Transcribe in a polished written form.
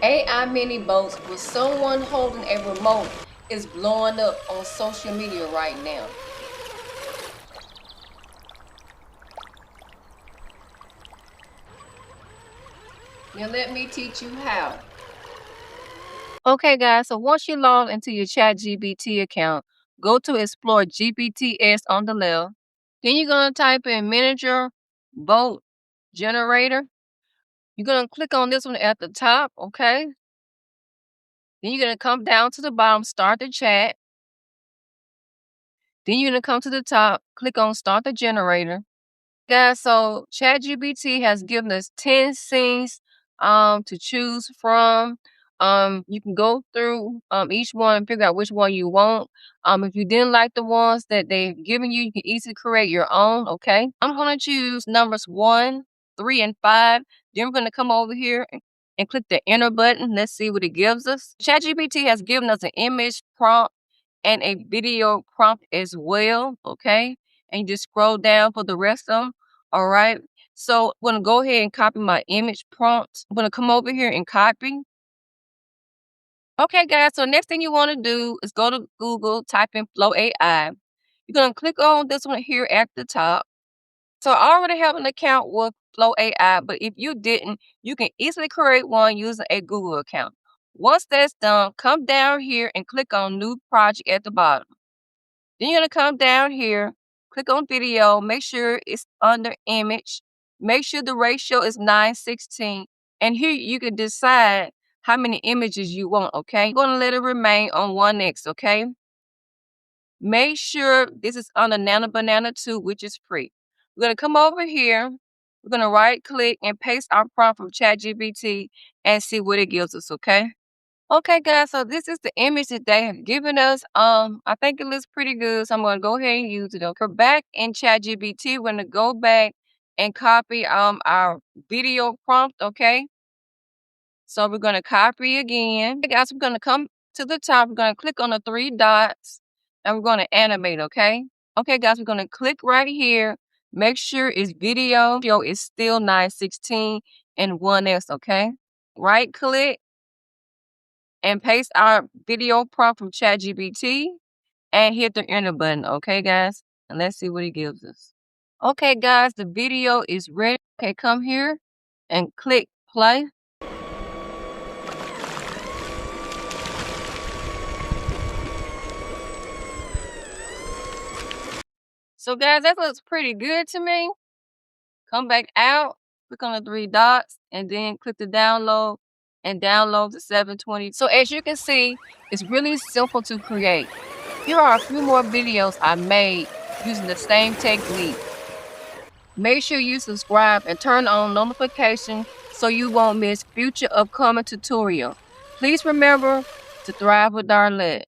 AI mini boats with someone holding a remote is blowing up on social media right now. Now let me teach you how. Okay guys, so once you log into your ChatGPT account, go to Explore GPTs on the left. Then you're going to type in miniature boat generator. You're going to click on this one at the top, okay? Then you're going to come down to the bottom, start the chat. Then you're going to come to the top, click on start the generator. Guys, so ChatGPT has given us 10 scenes to choose from. You can go through each one and figure out which one you want. If you didn't like the ones that they've given you, you can easily create your own, okay? I'm gonna choose numbers 1, 3, and 5. Then we're gonna come over here and click the enter button. Let's see what it gives us. ChatGPT has given us an image prompt and a video prompt as well, okay? And you just scroll down for the rest of them. All right. So I'm going to go ahead and copy my image prompt. I'm going to come over here and copy. Okay, guys. So next thing you want to do is go to Google, type in Flow AI. You're going to click on this one here at the top. So I already have an account with Flow AI, but if you didn't, you can easily create one using a Google account. Once that's done, come down here and click on New Project at the bottom. Then you're going to come down here, click on video, make sure it's under image, make sure the ratio is 9:16, and here you can decide how many images you want, okay? You're going to let it remain on 1x, okay? Make sure this is under Nano Banana 2, which is free. We're going to come over here, we're going to right click and paste our prompt from ChatGPT and see what it gives us, okay? Okay, guys, so this is the image that they have given us. I think it looks pretty good, so I'm going to go ahead and use it. Okay, we're back in ChatGPT. We're going to go back and copy our video prompt, okay? So we're going to copy again. Okay, guys, we're going to come to the top. We're going to click on the 3 dots, and we're going to animate, okay? Okay, guys, we're going to click right here. Make sure it's video. Video is still 9:16 and 1x, okay? Right click and paste our video prompt from ChatGPT and hit the enter button, okay, guys? And let's see what it gives us. Okay, guys, the video is ready. Okay, come here and click play. So, guys, that looks pretty good to me. Come back out, click on the 3 dots, and then click the download and download the 720. So, as you can see, it's really simple to create. Here are a few more videos I made using the same technique. Make sure you subscribe and turn on notifications so you won't miss future upcoming tutorials. Please remember to thrive with Darlett.